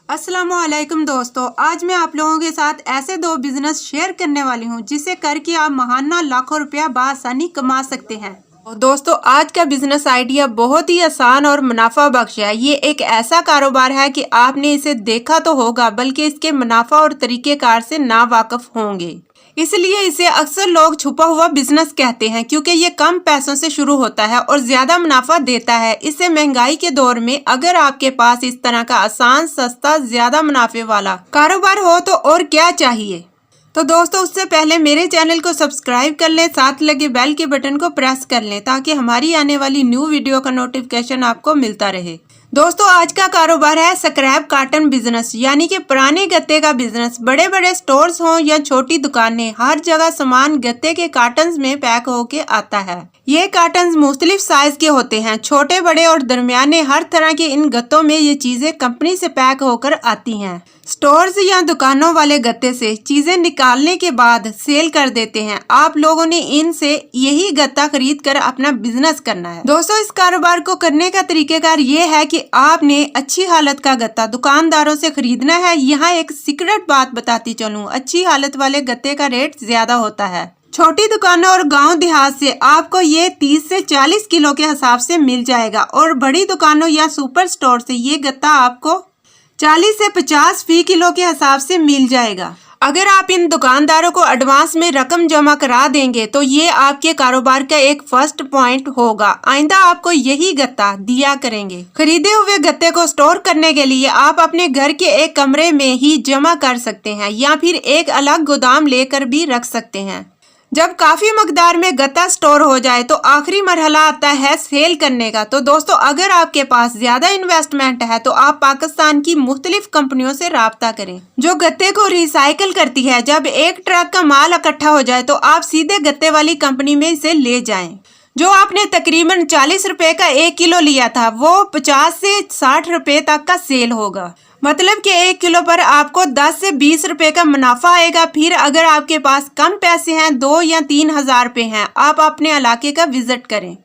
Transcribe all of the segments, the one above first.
अस्सलामुअलैकुम दोस्तों, आज मैं आप लोगों के साथ ऐसे दो बिजनेस शेयर करने वाली हूं जिसे करके आप महाना लाखों रुपया बआसानी कमा सकते हैं। तो दोस्तों, आज का बिजनेस आइडिया बहुत ही आसान और मुनाफा बख्श है। ये एक ऐसा कारोबार है कि आपने इसे देखा तो होगा, बल्कि इसके मुनाफा और तरीकेकार से ना वाकिफ होंगे। इसलिए इसे अक्सर लोग छुपा हुआ बिजनेस कहते हैं, क्योंकि ये कम पैसों से शुरू होता है और ज्यादा मुनाफा देता है। इससे महंगाई के दौर में अगर आपके पास इस तरह का आसान, सस्ता, ज्यादा मुनाफे वाला कारोबार हो तो और क्या चाहिए। तो दोस्तों, उससे पहले मेरे चैनल को सब्सक्राइब कर लें, साथ लगे बेल के बटन को प्रेस कर लें ताकि हमारी आने वाली न्यू वीडियो का नोटिफिकेशन आपको मिलता रहे। दोस्तों, आज का कारोबार है स्क्रैप कार्टन बिजनेस, यानी कि पुराने गत्ते का बिजनेस। बड़े बड़े स्टोर्स हों या छोटी दुकानें, हर जगह सामान गत्ते के कार्टन्स में पैक होके आता है। ये कार्टन्स मुख्तलिफ साइज के होते हैं, छोटे, बड़े और दरमियाने। हर तरह के इन गत्तों में ये चीजें कंपनी से पैक होकर आती हैं। स्टोर्स या दुकानों वाले गत्ते से चीजें निकालने के बाद सेल कर देते हैं। आप लोगों ने इनसे यही गत्ता खरीद कर अपना बिजनेस करना है। दोस्तों, इस कारोबार को करने का तरीकेकार ये है कि आपने अच्छी हालत का गत्ता दुकानदारों से खरीदना है। यहाँ एक सीक्रेट बात बताती चलूं, अच्छी हालत वाले गत्ते का रेट ज्यादा होता है। छोटी दुकानों और गांव देहात से आपको ये 30 से 40 किलो के हिसाब से मिल जाएगा, और बड़ी दुकानों या सुपर स्टोर से ये गत्ता आपको 40 से 50 फी किलो के हिसाब से मिल जाएगा। अगर आप इन दुकानदारों को एडवांस में रकम जमा करा देंगे तो ये आपके कारोबार का एक फर्स्ट पॉइंट होगा। आइंदा आपको यही गत्ता दिया करेंगे। खरीदे हुए गत्ते को स्टोर करने के लिए आप अपने घर के एक कमरे में ही जमा कर सकते हैं, या फिर एक अलग गोदाम लेकर भी रख सकते हैं। जब काफी मकदार में गत्ता स्टोर हो जाए तो आखिरी मरहला आता है सेल करने का। तो दोस्तों, अगर आपके पास ज्यादा इन्वेस्टमेंट है तो आप पाकिस्तान की मुख्तलिफ कंपनियों से राब्ता करें जो गत्ते को रिसाइकिल करती है। जब एक ट्रक का माल इकट्ठा हो जाए तो आप सीधे गत्ते वाली कंपनी में इसे ले जाएं। जो आपने तकरीबन 40 रुपए का 1 किलो लिया था, वो 50 से 60 रुपए तक का सेल होगा। मतलब कि 1 किलो पर आपको 10 से 20 रुपए का मुनाफा आएगा। फिर अगर आपके पास कम पैसे हैं, 2 या 3 हजार रुपए हैं, आप अपने इलाके का विजिट करें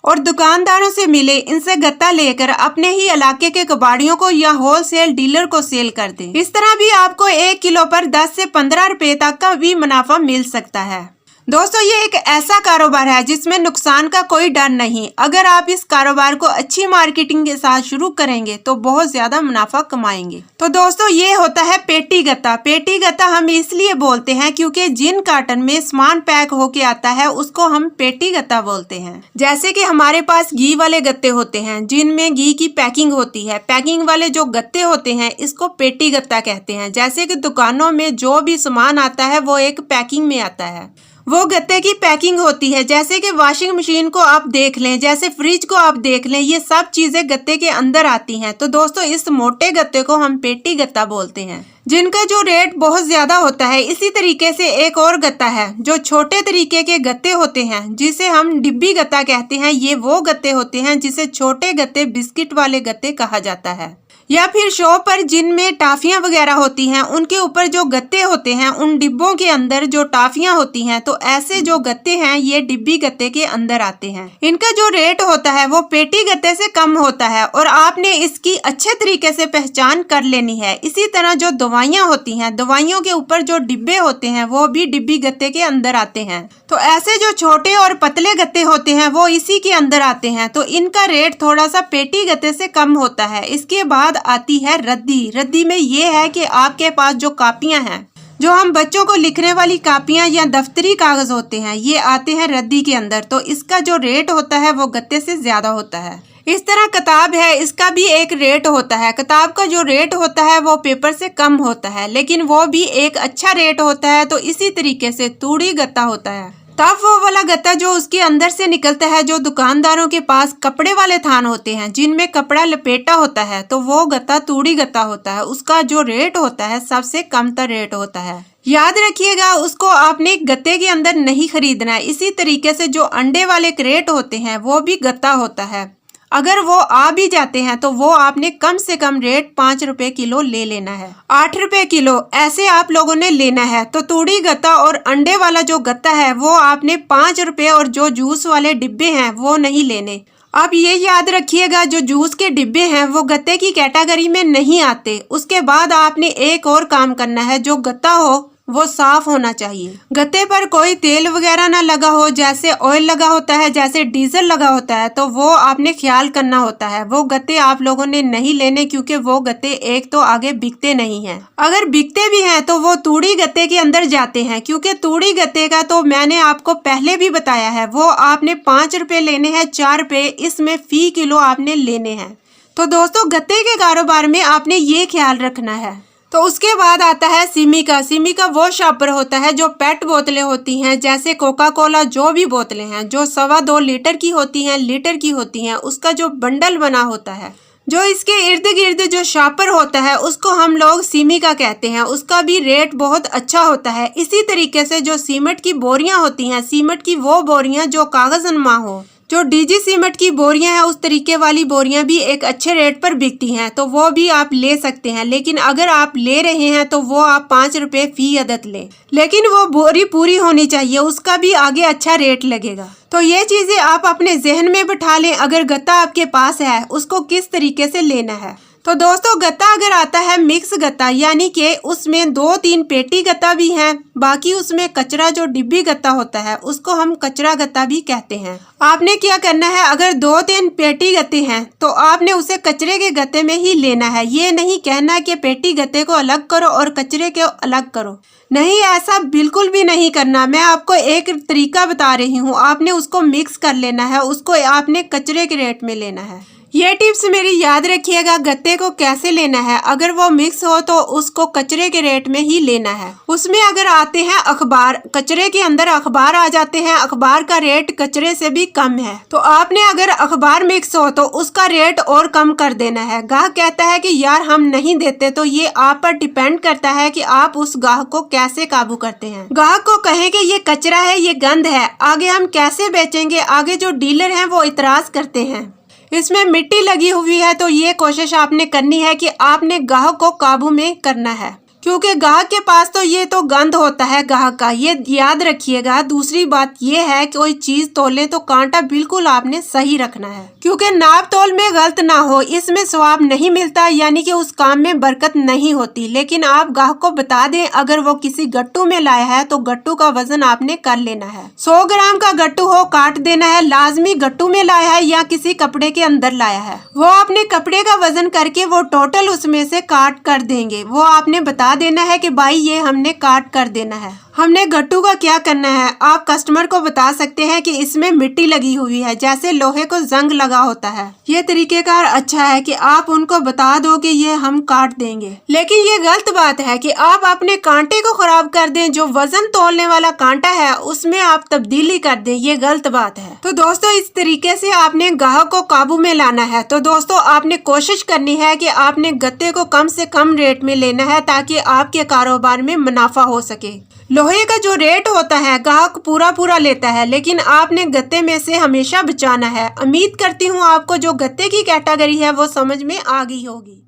और दुकानदारों से मिले, इनसे गत्ता लेकर अपने ही इलाके के कबाड़ियों को या होलसेल डीलर को सेल कर दें। इस तरह भी आपको 1 किलो पर 10 से 15 रुपए तक का भी मुनाफा मिल सकता है। दोस्तों, ये एक ऐसा कारोबार है जिसमें नुकसान का कोई डर नहीं। अगर आप इस कारोबार को अच्छी मार्केटिंग के साथ शुरू करेंगे तो बहुत ज्यादा मुनाफा कमाएंगे। तो दोस्तों, ये होता है पेटी गत्ता। पेटी गत्ता हम इसलिए बोलते हैं क्योंकि जिन कार्टन में सामान पैक होके आता है उसको हम पेटी गत्ता बोलते हैं। जैसे कि हमारे पास घी वाले गत्ते होते हैं जिनमें घी की पैकिंग होती है। पैकिंग वाले जो गत्ते होते हैं इसको पेटी गत्ता कहते हैं। जैसे कि दुकानों में जो भी सामान आता है वो एक पैकिंग में आता है, वो गत्ते की पैकिंग होती है। जैसे कि वॉशिंग मशीन को आप देख लें, जैसे फ्रिज को आप देख लें, ये सब चीजें गत्ते के अंदर आती हैं। तो दोस्तों, इस मोटे गत्ते को हम पेटी गत्ता बोलते हैं, जिनका जो रेट बहुत ज्यादा होता है। इसी तरीके से एक और गत्ता है जो छोटे तरीके के गत्ते होते हैं, जिसे हम डिब्बी गत्ता कहते हैं। ये वो गत्ते होते हैं जिसे छोटे गत्ते, बिस्किट वाले गत्ते कहा जाता है। या फिर शॉप पर जिनमें टाफियां वगैरह होती हैं, उनके ऊपर जो गत्ते होते हैं, उन डिब्बों के अंदर जो टाफियां होती हैं, तो ऐसे जो गत्ते हैं ये डिब्बी गत्ते के अंदर आते हैं। इनका जो रेट होता है वो पेटी गत्ते से कम होता है और आपने इसकी अच्छे तरीके से पहचान कर लेनी है। इसी तरह जो दवाइयाँ होती हैं, दवाइयों के ऊपर जो डिब्बे होते हैं वो भी डिब्बी गत्ते के अंदर आते हैं। तो ऐसे जो छोटे और पतले गत्ते होते हैं वो इसी के अंदर आते हैं। तो इनका रेट थोड़ा सा पेटी गत्ते से कम होता है। इसके बाद आती है रद्दी। रद्दी में ये है कि आपके पास जो कापियां हैं, जो हम बच्चों को लिखने वाली कापियां या दफ्तरी कागज होते हैं, ये आते हैं रद्दी के अंदर। तो इसका जो रेट होता है वो गत्ते से ज्यादा होता है। इस तरह किताब है, इसका भी एक रेट होता है। किताब का जो रेट होता है वो पेपर से कम होता है, लेकिन वो भी एक अच्छा रेट होता है। तो इसी तरीके से तूड़ी गत्ता होता है, तब वो वाला गत्ता जो उसके अंदर से निकलता है। जो दुकानदारों के पास कपड़े वाले थान होते हैं जिनमें कपड़ा लपेटा होता है, तो वो गत्ता तूड़ी गत्ता होता है। उसका जो रेट होता है सबसे कम तर रेट होता है। याद रखिएगा, उसको आपने गत्ते के अंदर नहीं खरीदना है। इसी तरीके से जो अंडे वाले क्रेट होते हैं वो भी गत्ता होता है। अगर वो आ भी जाते हैं तो वो आपने कम से कम रेट 5 रुपए किलो ले लेना है, 8 रुपए किलो ऐसे आप लोगों ने लेना है। तो तूड़ी गत्ता और अंडे वाला जो गत्ता है वो आपने 5 रुपए, और जो जूस वाले डिब्बे हैं वो नहीं लेने। आप ये याद रखिएगा, जो जूस के डिब्बे हैं वो गत्ते की कैटेगरी में नहीं आते। उसके बाद आपने एक और काम करना है, जो गत्ता हो वो साफ होना चाहिए। गत्ते पर कोई तेल वगैरह ना लगा हो, जैसे ऑयल लगा होता है, जैसे डीजल लगा होता है, तो वो आपने ख्याल करना होता है। वो गत्ते आप लोगों ने नहीं लेने, क्योंकि वो गत्ते एक तो आगे बिकते नहीं हैं। अगर बिकते भी हैं तो वो तूड़ी गत्ते के अंदर जाते हैं, क्योंकि तूड़ी गत्ते का तो मैंने आपको पहले भी बताया है, वो आपने 5 रुपए लेने हैं, 4 रुपए इसमें फी किलो आपने लेने हैं। तो दोस्तों, गत्ते के कारोबार में आपने ये ख्याल रखना है। तो उसके बाद आता है सिमी का। सिमी का वो शॉपर होता है जो पेट बोतलें होती हैं, जैसे कोका कोला, जो भी बोतलें हैं जो 2.25 लीटर की होती हैं, लीटर की होती हैं, उसका जो बंडल बना होता है, जो इसके इर्द गिर्द जो शॉपर होता है उसको हम लोग सिमी का कहते हैं। उसका भी रेट बहुत अच्छा होता है। इसी तरीके से जो सीमेंट की बोरियां होती हैं, सीमेंट की वो बोरियां जो कागजनुमा हो, जो डीजी सीमेंट की बोरियां हैं, उस तरीके वाली बोरियां भी एक अच्छे रेट पर बिकती हैं, तो वो भी आप ले सकते हैं। लेकिन अगर आप ले रहे हैं तो वो आप 5 रुपए फी अदद लें, लेकिन वो बोरी पूरी होनी चाहिए, उसका भी आगे अच्छा रेट लगेगा। तो ये चीजें आप अपने जहन में बिठा लें। अगर गत्ता आपके पास है, उसको किस तरीके से लेना है। तो दोस्तों, गत्ता अगर आता है मिक्स गत्ता, यानी कि उसमें 2-3 पेटी गत्ता भी है, बाकी उसमें कचरा जो डिब्बी गत्ता होता है उसको हम कचरा गत्ता भी कहते हैं। आपने क्या करना है, अगर 2-3 पेटी गत्ते हैं तो आपने उसे कचरे के गत्ते में ही लेना है। ये नहीं कहना कि पेटी गत्ते को अलग करो और कचरे को अलग करो, नहीं, ऐसा बिल्कुल भी नहीं करना। मैं आपको एक तरीका बता रही हूँ, आपने उसको मिक्स कर लेना है, उसको आपने कचरे के रेट में लेना है। ये टिप्स मेरी याद रखिएगा, गत्ते को कैसे लेना है। अगर वो मिक्स हो तो उसको कचरे के रेट में ही लेना है। उसमें अगर आते हैं अखबार, कचरे के अंदर अखबार आ जाते हैं, अखबार का रेट कचरे से भी कम है, तो आपने अगर अखबार मिक्स हो तो उसका रेट और कम कर देना है। गाहक कहता है कि यार हम नहीं देते, तो ये आप पर डिपेंड करता है कि आप उस गाहक को कैसे काबू करते हैं। गाहक को कहें कि ये कचरा है, ये गंद है, आगे हम कैसे बेचेंगे। आगे जो डीलर हैं वो इतराज करते हैं, इसमें मिट्टी लगी हुई है। तो ये कोशिश आपने करनी है कि आपने गाहक को काबू में करना है, क्योंकि गाहक के पास तो ये तो गंद होता है गाहक का, ये याद रखिएगा। दूसरी बात ये है कि कोई चीज तोले तो कांटा बिल्कुल आपने सही रखना है, क्योंकि नाप तोल में गलत ना हो, इसमें स्वाब नहीं मिलता, यानी कि उस काम में बरकत नहीं होती। लेकिन आप गाहक को बता दें, अगर वो किसी गट्टू में लाया है तो गट्टू का वजन आपने कर लेना है। 100 ग्राम का गट्टू हो, काट देना है। लाजमी गट्टू में लाया है या किसी कपड़े के अंदर लाया है, वो आपने कपड़े का वजन करके वो टोटल उसमें से काट कर देंगे। वो आपने बता देना है कि भाई ये हमने काट कर देना है। हमने गट्टू का क्या करना है, आप कस्टमर को बता सकते हैं कि इसमें मिट्टी लगी हुई है, जैसे लोहे को जंग लगा होता है। ये तरीकेकार अच्छा है कि आप उनको बता दो कि ये हम काट देंगे। लेकिन ये गलत बात है कि आप अपने कांटे को खराब कर दें। जो वजन तोलने वाला कांटा है उसमें आप तब्दीली कर दें, ये गलत बात है। तो दोस्तों, इस तरीके से आपने गाहक को काबू में लाना है। तो दोस्तों, आपने कोशिश करनी है कि आपने गत्ते को कम से कम रेट में लेना है, ताकि आपके कारोबार में मुनाफा हो सके। लोहे का जो रेट होता है गाहक पूरा लेता है, लेकिन आपने गत्ते में से हमेशा बचाना है। उम्मीद करती हूँ आपको जो गत्ते की कैटेगरी है वो समझ में आ गई होगी।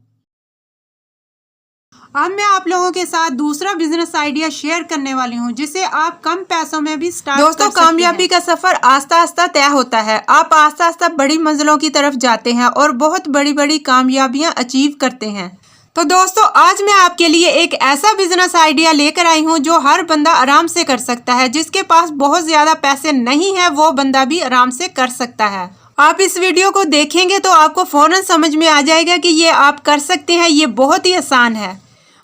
अब मैं आप लोगों के साथ दूसरा बिजनेस आइडिया शेयर करने वाली हूँ, जिसे आप कम पैसों में भी स्टार्ट कर सकते हैं। दोस्तों, कामयाबी का सफर आस्ता आस्ता तय होता है। आप आस्ता आस्ता बड़ी मंजिलों की तरफ जाते हैं और बहुत बड़ी बड़ी कामयाबियां अचीव करते हैं। तो दोस्तों, आज मैं आपके लिए एक ऐसा बिजनेस आइडिया लेकर आई हूँ जो हर बंदा आराम से कर सकता है। जिसके पास बहुत ज्यादा पैसे नहीं है वो बंदा भी आराम से कर सकता है। आप इस वीडियो को देखेंगे तो आपको फौरन समझ में आ जाएगा कि ये आप कर सकते हैं। ये बहुत ही आसान है,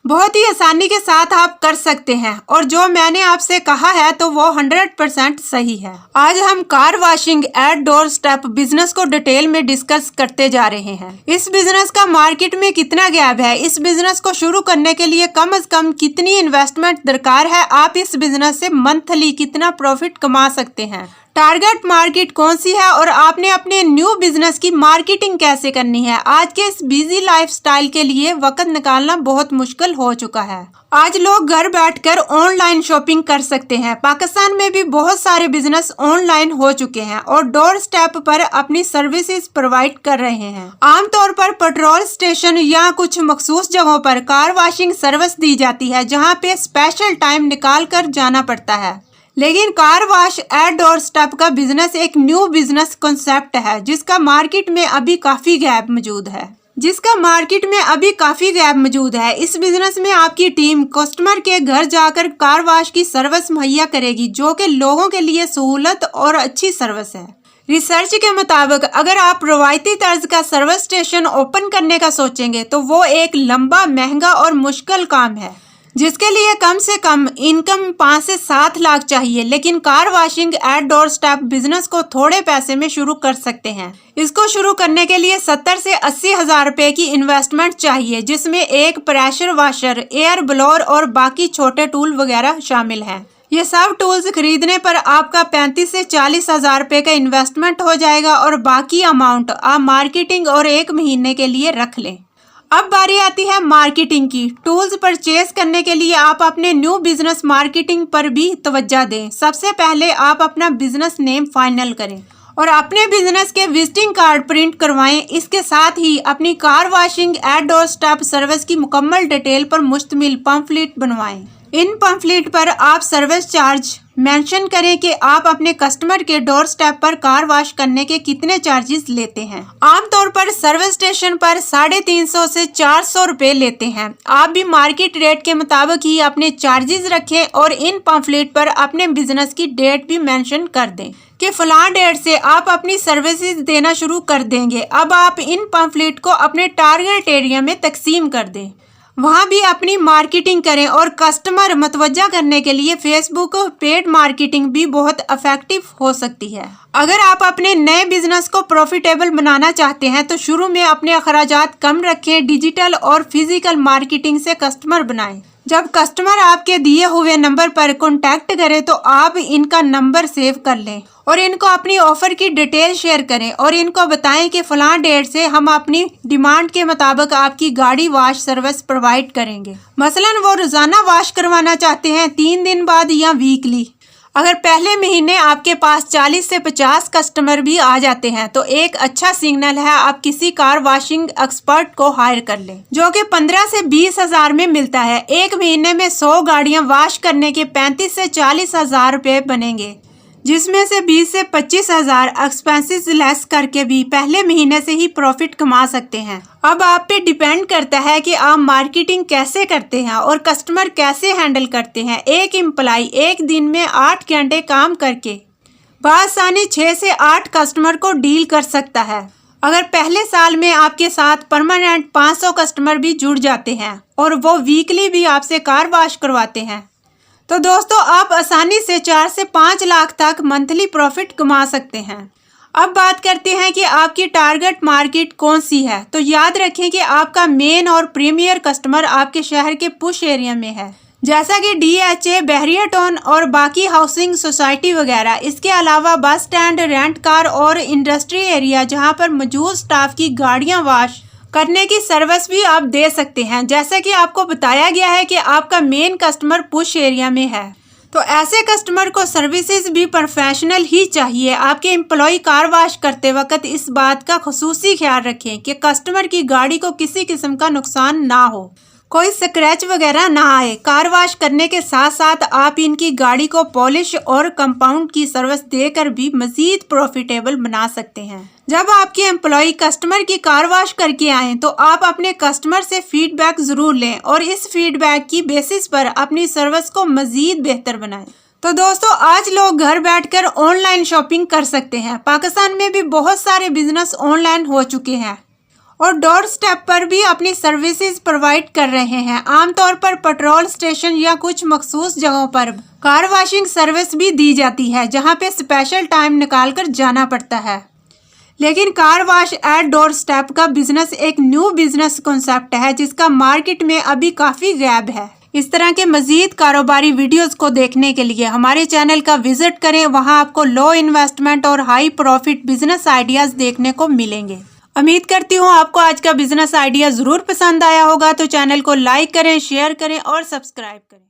बहुत ही आसानी के साथ आप कर सकते हैं, और जो मैंने आपसे कहा है तो वो 100% सही है। आज हम car washing at doorstep business को डिटेल में डिस्कस करते जा रहे हैं। इस बिजनेस का मार्केट में कितना गैप है, इस बिजनेस को शुरू करने के लिए कम से कम कितनी इन्वेस्टमेंट दरकार है, आप इस बिजनेस से मंथली कितना प्रॉफिट कमा सकते हैं, टारगेट मार्केट कौन सी है, और आपने अपने न्यू बिजनेस की मार्केटिंग कैसे करनी है। आज के इस बिजी लाइफस्टाइल के लिए वक्त निकालना बहुत मुश्किल हो चुका है। आज लोग घर बैठकर ऑनलाइन शॉपिंग कर सकते हैं। पाकिस्तान में भी बहुत सारे बिजनेस ऑनलाइन हो चुके हैं और डोर स्टेप पर अपनी सर्विसेज प्रोवाइड कर रहे हैं। आमतौर पर पेट्रोल स्टेशन या कुछ मखसूस जगहों पर कार वॉशिंग सर्विस दी जाती है, जहां पे स्पेशल टाइम निकाल कर जाना पड़ता है। लेकिन car wash at doorstep का बिजनेस एक न्यू बिजनेस कॉन्सेप्ट है जिसका मार्केट में अभी काफी गैप मौजूद है। इस बिजनेस में आपकी टीम कस्टमर के घर जाकर कार वॉश की सर्विस मुहैया करेगी, जो कि लोगों के लिए सहूलत और अच्छी सर्विस है। रिसर्च के मुताबिक अगर आप रवायती तर्ज का सर्विस स्टेशन ओपन करने का सोचेंगे तो वो एक लंबा, महंगा और मुश्किल काम है, जिसके लिए कम से कम इनकम 5 से 7 लाख चाहिए। लेकिन car washing at doorstep business को थोड़े पैसे में शुरू कर सकते हैं। इसको शुरू करने के लिए 70 से 80 हजार रुपए की इन्वेस्टमेंट चाहिए, जिसमें एक प्रेशर वॉशर, एयर ब्लोअर और बाकी छोटे टूल वगैरह शामिल हैं। ये सब टूल्स खरीदने पर आपका 35 से 40 हजार रुपए का इन्वेस्टमेंट हो जाएगा और बाकी अमाउंट आप मार्केटिंग और 1 महीने के लिए रख लें। अब बारी आती है मार्केटिंग की। टूल्स परचेज करने के लिए आप अपने न्यू बिजनेस मार्केटिंग पर भी तवज्जो दें। सबसे पहले आप अपना बिजनेस नेम फाइनल करें और अपने बिजनेस के विजिटिंग कार्ड प्रिंट करवाएं। इसके साथ ही अपनी car washing at doorstep service की मुकम्मल डिटेल पर मुश्तमिल पंफलेट बनवाएं। इन पंफलेट पर आप सर्विस चार्ज मेंशन करें कि आप अपने कस्टमर के डोर स्टेप पर कार वॉश करने के कितने चार्जेस लेते हैं। आमतौर पर सर्विस स्टेशन पर 350 से 400 रुपए लेते हैं। आप भी मार्केट रेट के मुताबिक ही अपने चार्जेस रखें और इन पंफलेट पर अपने बिजनेस की डेट भी मेंशन कर दें कि फलां डेट से आप अपनी सर्विसेज देना शुरू कर देंगे। अब आप इन पंफलेट को अपने टारगेट एरिया में तकसीम कर दें, वहाँ भी अपनी मार्केटिंग करें और कस्टमर मतवज्जा करने के लिए फेसबुक पेड मार्केटिंग भी बहुत इफेक्टिव हो सकती है। अगर आप अपने नए बिजनेस को प्रॉफिटेबल बनाना चाहते हैं तो शुरू में अपने अखराजात कम रखें। डिजिटल और फिजिकल मार्केटिंग से कस्टमर बनाएं। जब कस्टमर आपके दिए हुए नंबर पर कॉन्टैक्ट करे तो आप इनका नंबर सेव कर लें और इनको अपनी ऑफर की डिटेल शेयर करें और इनको बताएं कि फलां डेट से हम अपनी डिमांड के मुताबिक आपकी गाड़ी वॉश सर्विस प्रोवाइड करेंगे। मसलन वो रोजाना वॉश करवाना चाहते हैं, 3 दिन बाद या वीकली। अगर पहले महीने आपके पास 40 से 50 कस्टमर भी आ जाते हैं तो एक अच्छा सिग्नल है। आप किसी कार वॉशिंग एक्सपर्ट को हायर कर लें, जो कि 15 से 20 हजार में मिलता है। 1 महीने में 100 गाड़ियां वॉश करने के 35 से 40 हजार रुपए बनेंगे, जिसमें से 20 से 25 हजार एक्सपेंसेस लेस करके भी पहले महीने से ही प्रॉफिट कमा सकते हैं। अब आप पे डिपेंड करता है कि आप मार्केटिंग कैसे करते हैं और कस्टमर कैसे हैंडल करते हैं। एक एम्प्लॉय एक दिन में 8 घंटे काम करके बआसानी 6 से 8 कस्टमर को डील कर सकता है। अगर पहले साल में आपके साथ परमानेंट 500 कस्टमर भी जुड़ जाते हैं और वो वीकली भी आपसे कार वॉश करवाते हैं तो दोस्तों आप आसानी से 4 से 5 लाख तक मंथली प्रॉफिट कमा सकते हैं। अब बात करते हैं कि आपकी टारगेट मार्केट कौन सी है। तो याद रखें कि आपका मेन और प्रीमियर कस्टमर आपके शहर के पुश एरिया में है, जैसा कि DHA, बहरिया टाउन और बाकी हाउसिंग सोसाइटी वगैरह। इसके अलावा बस स्टैंड, रेंट कार और इंडस्ट्री एरिया जहां पर मौजूद स्टाफ की गाड़ियां वॉश करने की सर्विस भी आप दे सकते हैं। जैसा कि आपको बताया गया है कि आपका मेन कस्टमर पुश एरिया में है, तो ऐसे कस्टमर को सर्विसेज भी प्रोफेशनल ही चाहिए। आपके एम्प्लॉय कार वॉश करते वक्त इस बात का खुसूसी ख्याल रखें कि कस्टमर की गाड़ी को किसी किस्म का नुकसान ना हो, कोई स्क्रैच वगैरह ना आए। कार वॉश करने के साथ साथ आप इनकी गाड़ी को पॉलिश और कंपाउंड की सर्विस देकर भी मजीद प्रॉफिटेबल बना सकते हैं। जब आपके एम्प्लॉय कस्टमर की कार वॉश करके आए तो आप अपने कस्टमर से फीडबैक जरूर लें और इस फीडबैक की बेसिस पर अपनी सर्विस को मजीद बेहतर बनाएं। तो दोस्तों आज लोग घर बैठकर ऑनलाइन शॉपिंग कर सकते हैं। पाकिस्तान में भी बहुत सारे बिजनेस ऑनलाइन हो चुके हैं और डोर स्टेप पर भी अपनी सर्विसेज प्रोवाइड कर रहे हैं। आमतौर पर पेट्रोल स्टेशन या कुछ मखसूस जगहों पर कार वॉशिंग सर्विस भी दी जाती है, जहां पे स्पेशल टाइम निकाल कर जाना पड़ता है। लेकिन car wash at doorstep का बिजनेस एक न्यू बिजनेस कॉन्सेप्ट है जिसका मार्केट में अभी काफ़ी गैप है। इस तरह के मजीद कारोबारी वीडियोस को देखने के लिए हमारे चैनल का विजिट करें। वहां आपको लो इन्वेस्टमेंट और हाई प्रॉफिट बिजनेस आइडियाज देखने को मिलेंगे। उम्मीद करती हूँ आपको आज का बिजनेस आइडिया ज़रूर पसंद आया होगा। तो चैनल को लाइक करें, शेयर करें और सब्सक्राइब करें।